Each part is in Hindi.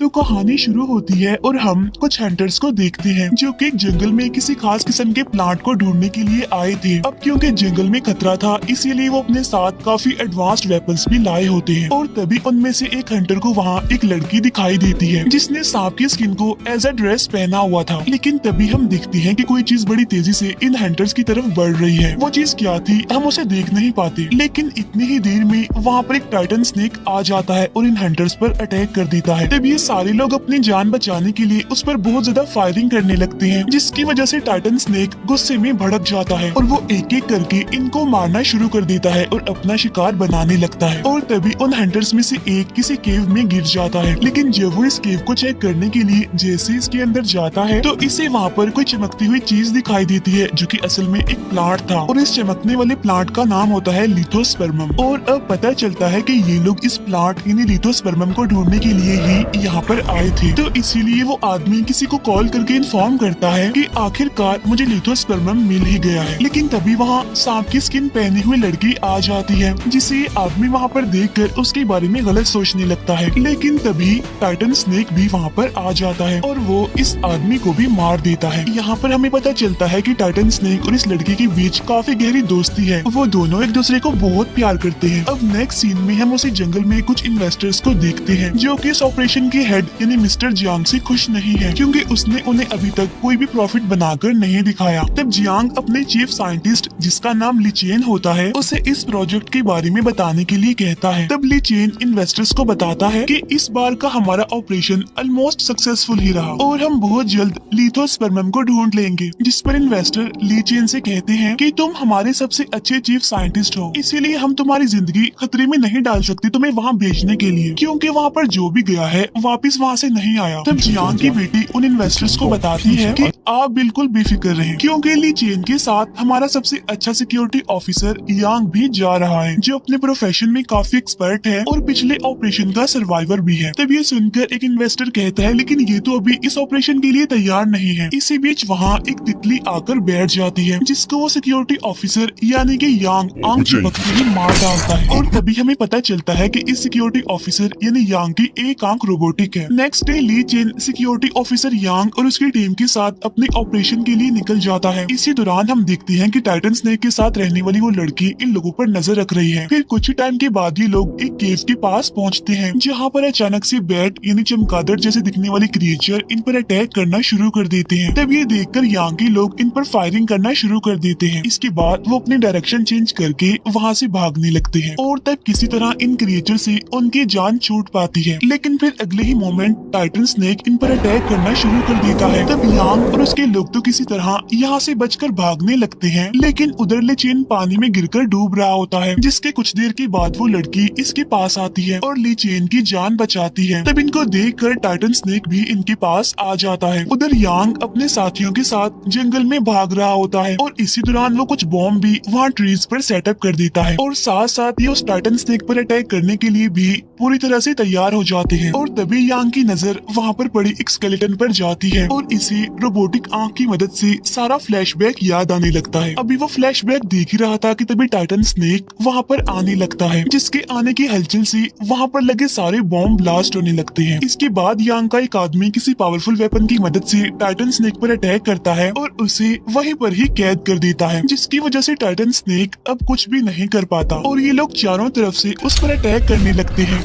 तो कहानी शुरू होती है और हम कुछ हंटर्स को देखते हैं जो कि एक जंगल में किसी खास किस्म के प्लांट को ढूंढने के लिए आए थे। अब क्योंकि जंगल में खतरा था इसीलिए वो अपने साथ काफी एडवांस्ड वेपन्स भी लाए होते हैं। और तभी उनमें से एक हंटर को वहाँ एक लड़की दिखाई देती है जिसने सांप की स्किन को एज अ ड्रेस पहना हुआ था। लेकिन तभी हम देखते हैं कि कोई चीज बड़ी तेजी से इन हंटर्स की तरफ बढ़ रही है। वो चीज क्या थी हम उसे देख नहीं पाते, लेकिन इतनी ही देर में वहाँ पर एक टाइटन स्नेक आ जाता है और इन हंटर्स पर अटैक कर देता है। तब ये सारे लोग अपनी जान बचाने के लिए उस पर बहुत ज्यादा फायरिंग करने लगते हैं, जिसकी वजह से टाइटन स्नेक गुस्से में भड़क जाता है और वो एक एक करके इनको मारना शुरू कर देता है और अपना शिकार बनाने लगता है। और तभी उन हंटर्स में से एक किसी केव में गिर जाता है। लेकिन जब वो इस केव को चेक करने के लिए जैसे इसके अंदर जाता है तो इसे वहाँ पर कोई चमकती हुई चीज दिखाई देती है जो कि असल में एक प्लांट था। और इस चमकने वाले प्लांट का नाम होता है लिथोस्पर्मम। और अब पता चलता है कि ये लोग इस प्लांट यानी लिथोस्पर्मम को ढूंढने के लिए ही यहाँ पर आए थे। तो इसीलिए वो आदमी किसी को कॉल करके इन्फॉर्म करता है कि आखिरकार मुझे लिथोस्पर्मम मिल ही गया है। लेकिन तभी वहाँ सांप की स्किन पहनी हुई लड़की आ जाती है जिसे आदमी वहाँ पर देखकर उसके बारे में गलत सोचने लगता है। लेकिन तभी टाइटन स्नेक भी वहाँ पर आ जाता है और वो इस आदमी को भी मार देता है। यहाँ पर हमें पता चलता है कि टाइटन स्नेक और इस लड़की के बीच काफी गहरी दोस्ती है। वो दोनों एक दूसरे को बहुत प्यार करते हैं। अब नेक्स्ट सीन में हम उसी जंगल में कुछ इन्वेस्टर्स को देखते हैं जो कि इस ऑपरेशन के हेड यानी मिस्टर जियांग से खुश नहीं है क्योंकि उसने उन्हें अभी तक कोई भी प्रॉफिट बनाकर नहीं दिखाया। तब जियांग अपने चीफ साइंटिस्ट जिसका नाम लीचेन होता है उसे इस प्रोजेक्ट के बारे में बताने के लिए कहता है। तब लीचेन इन्वेस्टर्स को बताता है कि इस बार का हमारा ऑपरेशन ऑलमोस्ट सक्सेसफुल ही रहा और हम बहुत जल्द लिथोस्पर्मम को ढूंढ लेंगे। जिस पर इन्वेस्टर लीचेन से कहते हैं कि तुम हमारे सबसे अच्छे चीफ साइंटिस्ट हो, इसीलिए हम तुम्हारी जिंदगी खतरे में नहीं डाल सकते तुम्हें वहाँ भेजने के लिए, क्योंकि वहाँ पर जो भी गया है वापस वहाँ से नहीं आया। तब जियांग की बेटी उन इन्वेस्टर्स को बताती है कि आप बिल्कुल बेफिक्र रहें क्योंकि लीचेन के साथ हमारा सबसे अच्छा सिक्योरिटी ऑफिसर यांग भी जा रहा है जो अपने प्रोफेशन में काफी एक्सपर्ट है और पिछले ऑपरेशन का सर्वाइवर भी है। तब ये सुनकर एक इन्वेस्टर कहता है लेकिन ये तो अभी इस ऑपरेशन के लिए तैयार नहीं है। इसी बीच वहाँ एक तितली आकर बैठ जाती है जिसको वो सिक्योरिटी ऑफिसर यानी कि यांग आंख चिपकते ही मार डालता है। और तभी हमें पता चलता है कि इस सिक्योरिटी ऑफिसर यानी यांग की एक आंख रोबोटिक है। नेक्स्ट डे ली चेन सिक्योरिटी ऑफिसर यांग और उसकी टीम के साथ अपने ऑपरेशन के लिए निकल जाता है। इसी दौरान हम देखते हैं कि टाइटन स्नेक के साथ रहने वाली वो लड़की इन लोगों पर नजर रख रही है। फिर कुछ ही टाइम के बाद ये लोग एक केव के पास पहुंचते हैं जहां पर अचानक से बैट यानी चमगादड़ जैसे दिखने वाले क्रिएचर इन पर अटैक करना शुरू कर देते हैं। तब ये देखकर यांग के लोग इन पर फायरिंग करना शुरू कर देते हैं। इसके बाद वो अपनी डायरेक्शन चेंज करके वहाँ से भागने लगते हैं और तब किसी तरह इन क्रिएचर से उनकी जान छूट पाती है। लेकिन फिर अगले ही मोमेंट टाइटन स्नेक इन पर अटैक करना शुरू कर देता है। तब यांग और उसके लोग तो किसी तरह यहाँ से बचकर भागने लगते हैं, लेकिन उधर लीचेन पानी में गिरकर डूब रहा होता है। जिसके कुछ देर के बाद वो लड़की इसके पास आती है और लीचेन की जान बचाती है। तब इनको देखकर टाइटन स्नेक भी इनके पास आ जाता है। उधर यांग अपने साथियों के साथ जंगल में भाग रहा होता है और इसी दौरान वो कुछ बॉम्ब भी वहाँ ट्रीज पर सेटअप कर देता है और साथ साथ ये उस टाइटन स्नेक पर अटैक करने के लिए भी पूरी तरह से तैयार हो जाते हैं। और तभी यांग की नजर वहाँ पर पड़ी एक स्केलेटन पर जाती है और इसे रोबोटिक आंख की मदद से सारा फ्लैशबैक याद आने लगता है। अभी वो फ्लैशबैक देख ही रहा था कि तभी टाइटन स्नेक वहाँ पर आने लगता है, जिसके आने की हलचल से वहाँ पर लगे सारे बॉम्ब ब्लास्ट होने लगते हैं। इसके बाद यांग का एक आदमी किसी पावरफुल वेपन की मदद से टाइटन स्नेक पर अटैक करता है और उसे वहीं पर ही कैद कर देता है, जिसकी वजह से टाइटन स्नेक अब कुछ भी नहीं कर पाता और ये लोग चारों तरफ से उस पर अटैक करने लगते हैं।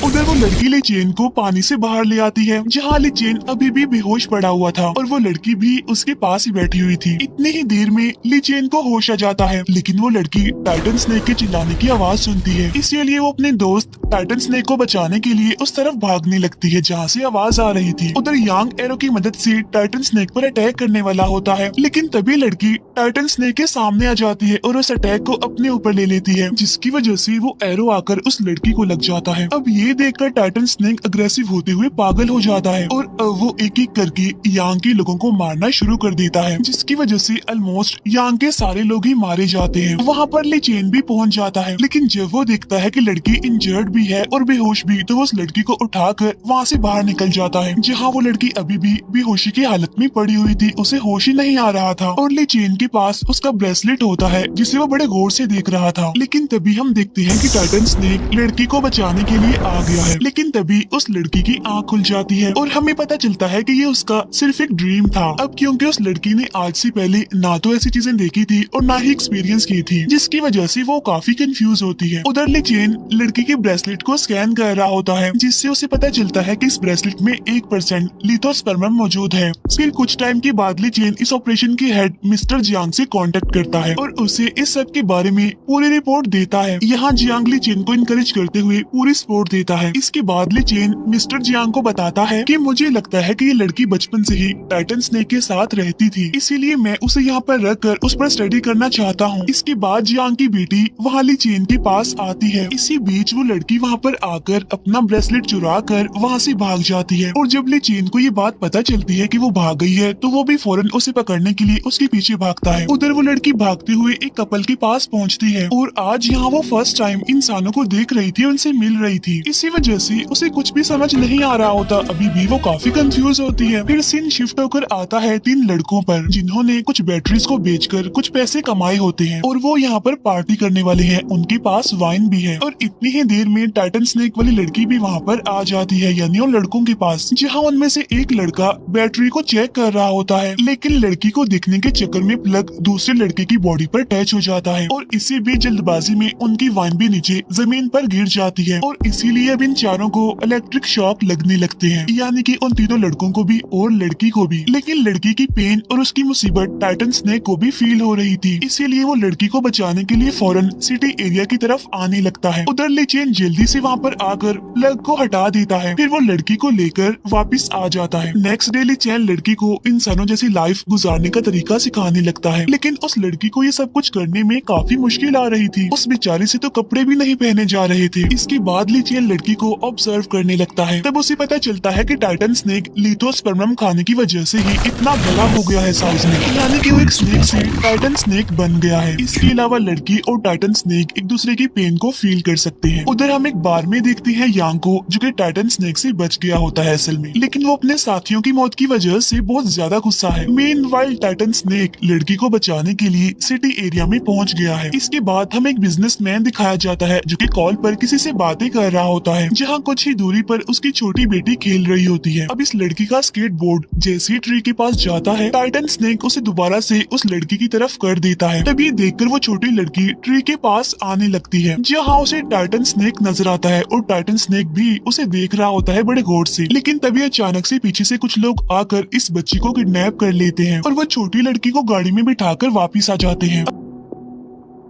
उधर वो लड़की लीचेन को पानी से बाहर ले आती है जहाँ लीचेन अभी भी बेहोश पड़ा हुआ था और वो लड़की भी उसके पास ही बैठी हुई थी। इतनी ही देर में लीचेन को होश आ जाता है, लेकिन वो लड़की टाइटन स्नेक के चिल्लाने की आवाज सुनती है। इसीलिए वो अपने दोस्त टाइटन स्नेक को बचाने के लिए उस तरफ भागने लगती है जहाँ से आवाज आ रही थी। उधर यांग एरो की मदद से टाइटन स्नेक पर अटैक करने वाला होता है, लेकिन तभी लड़की टाइटन स्नेक के सामने आ जाती है और उस अटैक को अपने ऊपर ले लेती है, जिसकी वजह से वो एरो आकर उस लड़की को लग जाता है। अब ये देखकर टाइटन स्नेक अग्रेसिव होते हुए पागल हो जाता है और वो एक एक करके यांग के लोगों को मारना शुरू कर देता है, जिसकी वजह से ऑलमोस्ट यांग के सारे लोग ही मारे जाते हैं। वहाँ पर लीचेन भी पहुँच जाता है, लेकिन जब वो देखता है कि लड़की इंजर्ड भी है और बेहोश भी, तो वो उस लड़की को उठाकर वहाँ से बाहर निकल जाता है जहाँ वो लड़की अभी भी बेहोशी की हालत में पड़ी हुई थी। उसे होश ही नहीं आ रहा था और लीचेन के पास उसका ब्रेसलेट होता है जिसे वो बड़े गौर से देख रहा था। लेकिन तभी हम देखते हैं कि टाइटन स्नेक लड़की को बचाने के लिए आ गया है। लेकिन तभी उस लड़की की आंख खुल जाती है और हमें पता चलता है कि ये उसका सिर्फ एक ड्रीम था। अब क्योंकि उस लड़की ने आज से पहले ना तो ऐसी चीजें देखी थी और ना ही एक्सपीरियंस की थी, जिसकी वजह से वो काफी कंफ्यूज होती है। उधर ली चेन लड़की के ब्रेसलेट को स्कैन कर रहा होता है, जिससे उसे पता चलता है कि इस ब्रेसलेट में 1% लिथोस्पर्मम मौजूद है। फिर कुछ टाइम के बाद ली चेन इस ऑपरेशन के हेड मिस्टर जियांग से कांटेक्ट करता है और उसे इस सब के बारे में पूरी रिपोर्ट देता है। यहाँ जियांग ली चेन को इनकरेज करते हुए पूरी सपोर्ट देता है। इसके बाद ली चेन मिस्टर जियांग को बताता है कि मुझे लगता है कि ये लड़की बचपन से ही टाइटन स्नेक के साथ रहती थी, इसीलिए मैं उसे यहाँ पर रख कर उस पर स्टडी करना चाहता हूँ। इसके बाद जियांग की बेटी वहाँ ली चेन के पास आती है। इसी बीच वो लड़की वहाँ पर आकर अपना ब्रेसलेट चुरा कर वहाँ से भाग जाती है और जब ली चेन को ये बात पता चलती है कि वो भाग गई है तो वो भी फौरन उसे पकड़ने के लिए उसके पीछे भागता है। उधर वो लड़की भागते हुए एक कपल के पास पहुँचती है और आज यहाँ वो फर्स्ट टाइम इंसानों को देख रही थी, उनसे मिल रही थी। इसी वजह से उसे कुछ भी समझ नहीं आ रहा होता। अभी भी वो काफी कंफ्यूज होती है। फिर सीन शिफ्ट होकर आता है 3 लड़कों पर, जिन्होंने कुछ बैटरीज को बेचकर कुछ पैसे कमाए होते हैं और वो यहाँ पर पार्टी करने वाले हैं। उनके पास वाइन भी है और इतनी ही देर में टाइटन स्नेक वाली लड़की भी वहाँ पर आ जाती है, यानी उन लड़कों के पास, जहाँ उनमें से एक लड़का बैटरी को चेक कर रहा होता है। लेकिन लड़की को देखने के चक्कर में प्लग दूसरे लड़के की बॉडी पर अटैच हो जाता है और इसी बीच जल्दबाजी में उनकी वाइन भी नीचे जमीन पर गिर जाती है और इसीलिए अब इन चारों को इलेक्ट्रिक शॉक लगने लगते हैं, यानी कि उन तीनों लड़कों को भी और लड़की को भी। लेकिन लड़की की पेन और उसकी मुसीबत टाइटन स्नेक को भी फील हो रही थी, इसीलिए वो लड़की को बचाने के लिए फौरन सिटी एरिया की तरफ आने लगता है। उधर ली चेन जल्दी से वहाँ पर आकर प्लग को हटा देता है, फिर वो लड़की को लेकर वापस आ जाता है। नेक्स्ट डे ली चेन लड़की को इंसानों जैसी लाइफ गुजारने का तरीका सिखाने लगता है, लेकिन उस लड़की को ये सब कुछ करने में काफी मुश्किल आ रही थी। उस बेचारी से तो कपड़े भी नहीं पहने जा रहे थे। इसके बाद ली चेन लड़की को ऑब्जर्व करने लगता है। तब उसे पता चलता है कि टाइटन स्नेक लिथोस्पर्मम खाने की वजह से ही इतना बड़ा हो गया है साइज में, यानी कि वो एक स्नेक से टाइटन स्नेक बन गया है। इसके अलावा लड़की और टाइटन स्नेक एक दूसरे की पेन को फील कर सकते हैं। उधर हम एक बार में देखते हैं यांग को, जो कि टाइटन स्नेक से बच गया होता है असल में, लेकिन वो अपने साथियों की मौत की वजह से बहुत ज्यादा गुस्सा है। मीनवाइल टाइटन स्नेक लड़की को बचाने के लिए सिटी एरिया में पहुंच गया है। इसके बाद हमें एक बिजनेसमैन दिखाया जाता है, जो कि कॉल पर किसी से बातें कर रहा होता है, जहाँ कुछ ही दूरी पर उसकी छोटी बेटी खेल रही होती है। अब इस लड़की का स्केटबोर्ड जैसे ही ट्री के पास जाता है, टाइटन स्नेक उसे दोबारा से उस लड़की की तरफ कर देता है। तब ये देखकर वो छोटी लड़की ट्री के पास आने लगती है, जहाँ उसे टाइटन स्नेक नजर आता है और टाइटन स्नेक भी उसे देख रहा होता है बड़े गौर से। लेकिन तभी अचानक से पीछे से कुछ लोग आकर इस बच्ची को किडनैप कर लेते हैं और वो छोटी लड़की को गाड़ी में बिठाकर वापिस आ जाते हैं।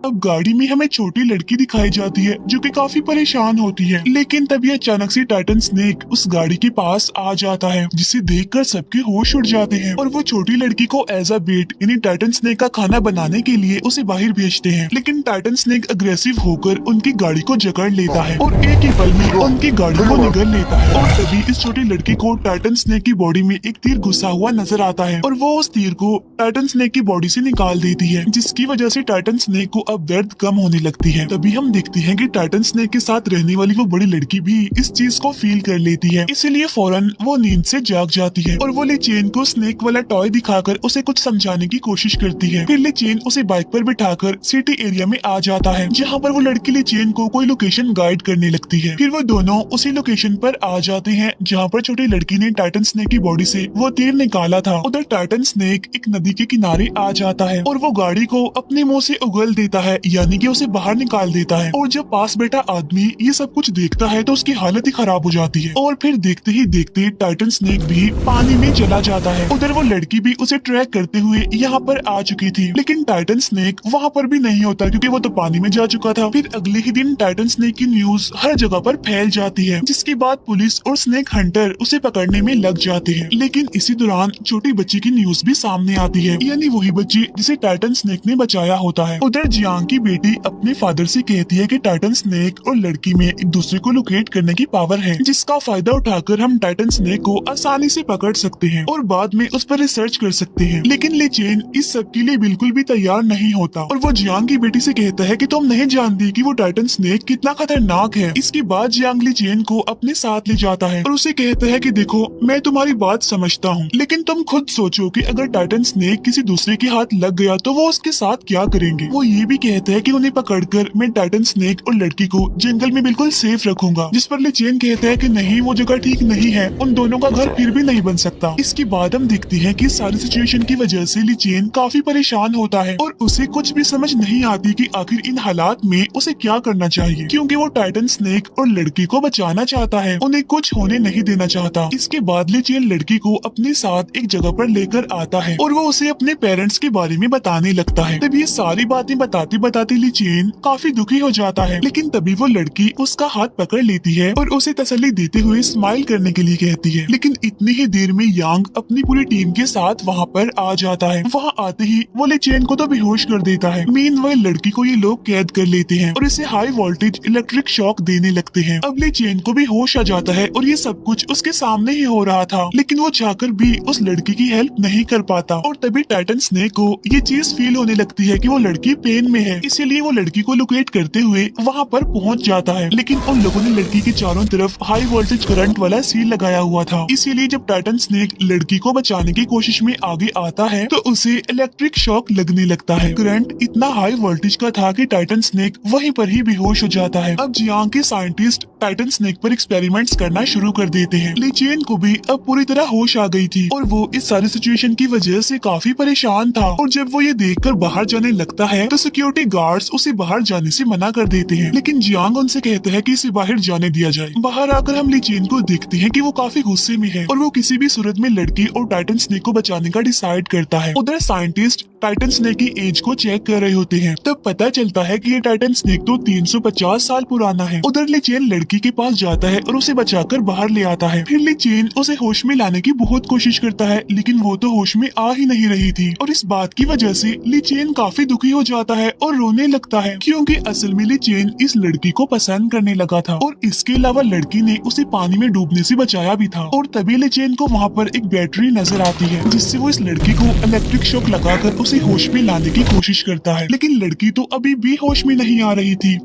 अब गाड़ी में हमें छोटी लड़की दिखाई जाती है, जो कि काफी परेशान होती है। लेकिन तभी अचानक से टाइटन स्नेक उस गाड़ी के पास आ जाता है, जिसे देखकर सबके होश उड़ जाते हैं और वो छोटी लड़की को एज अ बेट यानी टाइटन स्नेक का खाना बनाने के लिए उसे बाहर भेजते हैं। लेकिन टाइटन स्नेक अग्रेसिव होकर उनकी गाड़ी को जकड़ लेता है और एक ही पल में उनकी गाड़ी को निगल लेता है और तभी इस छोटी लड़की को टाइटन स्नेक की बॉडी में एक तीर घुसा हुआ नजर आता है और वो उस तीर को टाइटन स्नेक की बॉडी से निकाल देती है, जिसकी वजह से टाइटन स्नेक को अब दर्द कम होने लगती है। तभी हम देखते हैं कि टाइटन स्नेक के साथ रहने वाली वो बड़ी लड़की भी इस चीज को फील कर लेती है, इसीलिए फौरन वो नींद से जाग जाती है और वो ली चेन को स्नेक वाला टॉय दिखाकर उसे कुछ समझाने की कोशिश करती है। फिर ली चेन उसे बाइक पर बिठाकर सिटी एरिया में आ जाता है, जहाँ पर वो लड़की ली चेन को कोई लोकेशन गाइड करने लगती है। फिर वो दोनों उसी लोकेशन पर आ जाते हैं, जहाँ पर छोटी लड़की ने टाइटन स्नेक की बॉडी से वो तीर निकाला था। उधर टाइटन स्नेक एक नदी के किनारे आ जाता है और वो गाड़ी को अपने मुंह से उगल देता है, यानी कि उसे बाहर निकाल देता है। और जब पास बैठा आदमी ये सब कुछ देखता है तो उसकी हालत ही खराब हो जाती है और फिर देखते ही देखते टाइटन स्नेक भी पानी में चला जाता है। उधर वो लड़की भी उसे ट्रैक करते हुए यहाँ पर आ चुकी थी, लेकिन टाइटन स्नेक वहाँ पर भी नहीं होता, क्योंकि वो तो पानी में जा चुका था। फिर अगले ही दिन टाइटन स्नेक की न्यूज हर जगह पर फैल जाती है, जिसके बाद पुलिस और स्नेक हंटर उसे पकड़ने में लग जाते हैं। लेकिन इसी दौरान छोटी बच्ची की न्यूज भी सामने आती है, यानी वही बच्ची जिसे टाइटन स्नेक ने बचाया होता है। उधर जियांग की बेटी अपने फादर से कहती है कि टाइटन स्नेक और लड़की में एक दूसरे को लोकेट करने की पावर है, जिसका फायदा उठाकर हम टाइटन स्नेक को आसानी से पकड़ सकते हैं और बाद में उस पर रिसर्च कर सकते हैं। लेकिन ली चेन इस सब के लिए बिल्कुल भी तैयार नहीं होता और वो जियांग की बेटी से कहता है कि तुम नहीं जानती कि वो टाइटन स्नेक कितना खतरनाक है। इसके बाद जियांग ली चेन को अपने साथ ले जाता है और उसे कहता है कि देखो, मैं तुम्हारी बात समझता हूँ, लेकिन तुम खुद सोचो कि अगर टाइटन स्नेक किसी दूसरे के हाथ लग गया तो वो उसके साथ क्या करेंगे। वो ये भी कहता है कि उन्हें पकड़कर मैं टाइटन स्नेक और लड़की को जंगल में बिल्कुल सेफ रखूंगा, जिस पर ली चेन कहता है कि नहीं, वो जगह ठीक नहीं है, उन दोनों का घर फिर भी नहीं बन सकता। इसके बाद हम देखते हैं कि सारी सिचुएशन की वजह से ली चेन काफी परेशान होता है और उसे कुछ भी समझ नहीं आती कि आखिर इन हालात में उसे क्या करना चाहिए, क्योंकि वो टाइटन स्नेक और लड़की को बचाना चाहता है, उन्हें कुछ होने नहीं देना चाहता। इसके बाद ली चेन लड़की को अपने साथ एक जगह पर लेकर आता है और वो उसे अपने पेरेंट्स के बारे में बताने लगता है। तब ये सारी बातें बताते बताते ली चेन काफी दुखी हो जाता है, लेकिन तभी वो लड़की उसका हाथ पकड़ लेती है और उसे तसल्ली देते हुए स्माइल करने के लिए कहती है। लेकिन इतनी ही देर में यांग अपनी पूरी टीम के साथ वहाँ पर आ जाता है। वहाँ आते ही वो ली चेन को तो बेहोश कर देता है। मीनवाइल लड़की को ये लोग कैद कर लेते हैं और इसे हाई वोल्टेज इलेक्ट्रिक शॉक देने लगते हैं। अब ली चेन को भी होश आ जाता है और ये सब कुछ उसके सामने ही हो रहा था, लेकिन वो चाहकर भी उस लड़की की हेल्प नहीं कर पाता। और तभी टाइटन स्नेक को ये चीज फील होने लगती है कि वो लड़की पेन में है, इसीलिए वो लड़की को लोकेट करते हुए वहाँ पर पहुँच जाता है। लेकिन उन लोगों ने लड़की के चारों तरफ हाई वोल्टेज करंट वाला सील लगाया हुआ था, इसीलिए जब टाइटन स्नेक लड़की को बचाने की कोशिश में आगे आता है तो उसे इलेक्ट्रिक शॉक लगने लगता है। करंट इतना हाई वोल्टेज का था कि टाइटन स्नेक वहीं पर ही बेहोश हो जाता है। अब जियांग के साइंटिस्ट टाइटन स्नेक पर एक्सपेरिमेंट्स करना शुरू कर देते हैं। ली चेन को भी अब पूरी तरह होश आ गई थी और वो इस सारी सिचुएशन की वजह से काफी परेशान था। और जब वो ये देखकर बाहर जाने लगता है तो सिक्योरिटी गार्ड्स उसे बाहर जाने से मना कर देते हैं, लेकिन जियांग उनसे कहता है कि इसे बाहर जाने दिया जाए। बाहर आकर हम ली चेन को देखते हैं कि वो काफी गुस्से में है और वो किसी भी सूरत में लड़की और टाइटन स्नेक को बचाने का डिसाइड करता है। उधर साइंटिस्ट टाइटन स्नेक की एज को चेक कर रहे होते हैं, तब पता चलता है कि ये टाइटन स्नेक तो 350 साल पुराना है। उधर ली चेन लड़की के पास जाता है और उसे बचाकर बाहर ले आता है। फिर ली चेन उसे होश में लाने की बहुत कोशिश करता है, लेकिन वो तो होश में आ ही नहीं रही थी और इस बात की वजह से ली चेन काफी दुखी हो जाता है और रोने लगता है, क्योंकि असल में ली चेन इस लड़की को पसंद करने लगा था और इसके अलावा लड़की ने उसे पानी में डूबने से बचाया भी था। और तभी ली चेन को वहाँ पर एक बैटरी नजर आती है, जिससे वो इस लड़की को इलेक्ट्रिक शॉक लगाकर उसे होश में लाने की कोशिश करता है, लेकिन लड़की तो अभी भी होश में नहीं आ रही थी।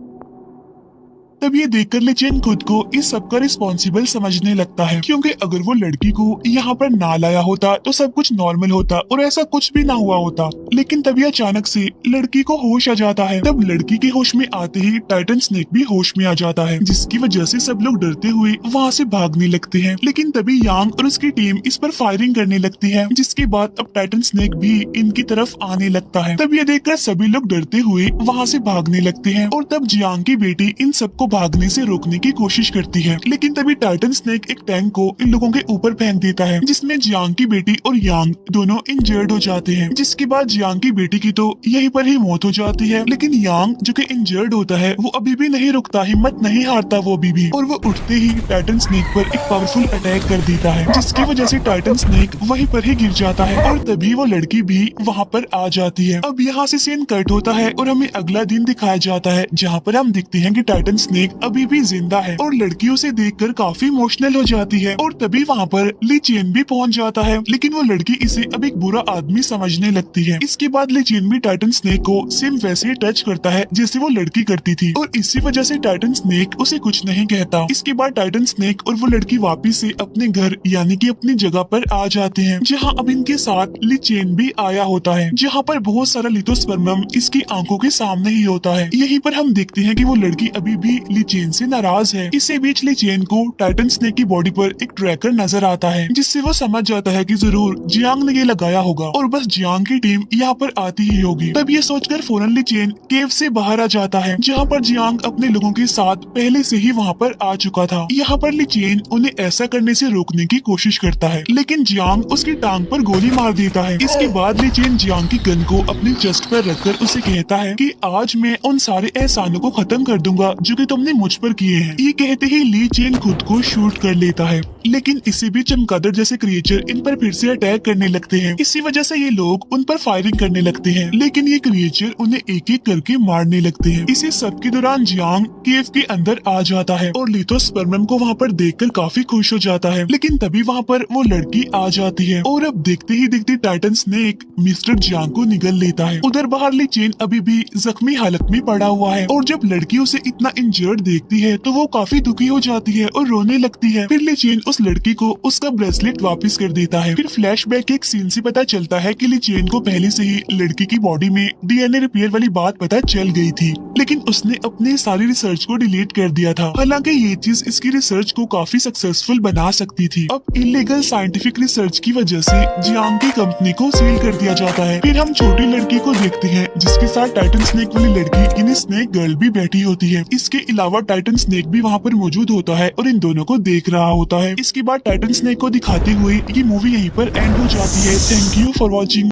तब ये देखकर ली चेन खुद को इस सब का रिस्पॉन्सिबल समझने लगता है, क्योंकि अगर वो लड़की को यहाँ पर ना लाया होता तो सब कुछ नॉर्मल होता और ऐसा कुछ भी ना हुआ होता। लेकिन तभी अचानक से लड़की को होश आ जाता है। तब लड़की के होश में आते ही टाइटन स्नेक भी होश में आ जाता है, जिसकी वजह से सब लोग डरते हुए वहाँ से भागने लगते हैं। लेकिन तभी यांग और उसकी टीम इस पर फायरिंग करने लगती है, जिसके बाद अब टाइटन स्नेक भी इनकी तरफ आने लगता है। तब ये देखकर सभी लोग डरते हुए वहाँ से भागने लगते हैं और तब जियांग की बेटी इन सबको भागने से रोकने की कोशिश करती है। लेकिन तभी टाइटन स्नेक एक टैंक को इन लोगों के ऊपर फेंक देता है, जिसमें जियांग की बेटी और यांग दोनों इंजर्ड हो जाते हैं। जिसके बाद जियांग की बेटी की तो यहीं पर ही मौत हो जाती है, लेकिन यांग जो कि इंजर्ड होता है वो अभी भी नहीं रुकता, हिम्मत नहीं हारता वो अभी भी, और वो उठते ही टाइटन स्नेक पर एक पावरफुल अटैक कर देता है, जिसकी वजह से टाइटन स्नेक वहीं पर ही गिर जाता है और तभी वो लड़की भी वहाँ पर आ जाती है। अब यहाँ से सीन कट होता है और हमें अगला दिन दिखाया जाता है, जहाँ पर हम देखते हैं कि टाइटन स्नेक अभी भी जिंदा है और लड़की उसे देखकर काफी इमोशनल हो जाती है। और तभी वहाँ पर ली चेन भी पहुँच जाता है, लेकिन वो लड़की इसे अब एक बुरा आदमी समझने लगती है। इसके बाद ली चेन भी टाइटन स्नेक को सेम वैसे ही टच करता है जैसे वो लड़की करती थी और इसी वजह से टाइटन स्नेक उसे कुछ नहीं कहता। इसके बाद टाइटन स्नेक और वो लड़की वापिस से अपने घर यानी कि अपनी जगह पर आ जाते हैं, जहाँ अब इनके साथ ली चेन भी आया होता है, जहाँ पर बहुत सारा लिथोस्पर्मम इसकी आंखों के सामने ही होता है। यहीं पर हम देखते हैं कि वो लड़की अभी भी ली चेन से नाराज है। इसी बीच ली चेन को टाइटन स्नेक की बॉडी पर एक ट्रैकर नजर आता है, जिससे वो समझ जाता है कि जरूर जियांग ने ये लगाया होगा और बस जियांग की टीम यहाँ पर आती ही होगी। तब ये सोचकर फौरन ली चेन केव से बाहर आ जाता है, जहाँ पर जियांग अपने लोगों के साथ पहले से ही वहाँ पर आ चुका था। यहाँ पर ली चेन उन्हें ऐसा करने से रोकने की कोशिश करता है, लेकिन जियांग उसकी टांग पर गोली मार देता है। इसके बाद ली चेन जियांग की गन को अपनी चेस्ट पर रखकर उसे कहता है कि आज मैं उन सारे एहसानों को खत्म कर दूंगा जो कि तुमने मुझ पर किए हैं। ये कहते ही ली चेन खुद को शूट कर लेता है, लेकिन इसी बीच चमगादड़ जैसे क्रिएचर इन पर फिर से अटैक करने लगते हैं। इसी वजह से ये लोग उन पर फायरिंग करने लगते हैं, लेकिन ये क्रिएचर उन्हें एक एक करके मारने लगते हैं। इसी सब के दौरान जियांग केव के अंदर आ जाता है और लिथोस्पर्मम को वहाँ पर देखकर काफी खुश हो जाता है, लेकिन तभी वहाँ पर वो लड़की आ जाती है और अब देखते ही देखते टाइटन स्नेक मिस्टर जियांग को निगल लेता है। उधर बाहर ली चेन अभी भी जख्मी हालत में पड़ा हुआ है और जब लड़की उसे इतना इंजर्ड शर्ट देखती है तो वो काफी दुखी हो जाती है और रोने लगती है। फिर ली चेन उस लड़की को उसका ब्रेसलेट वापस कर देता है। फिर फ्लैशबैक के एक सीन से पता चलता है कि ली चेन को पहले से ही लड़की की बॉडी में डीएनए रिपेयर वाली बात पता चल गई थी, लेकिन उसने अपनी सारी रिसर्च को डिलीट कर दिया था। हालांकि ये चीज इसकी रिसर्च को काफी सक्सेसफुल बना सकती थी। अब इलीगल साइंटिफिक रिसर्च की वजह से जियांग की कंपनी को सील कर दिया जाता है। फिर हम छोटी लड़की को देखते हैं जिसके साथ टाइटन स्नेक वाली लड़की यानी स्नेक गर्ल भी बैठी होती है। इसके अलावा टाइटन स्नेक भी वहाँ पर मौजूद होता है और इन दोनों को देख रहा होता है। इसके बाद टाइटन स्नेक को दिखाते हुए ये मूवी यहीं पर एंड हो जाती है। Thank you for watching.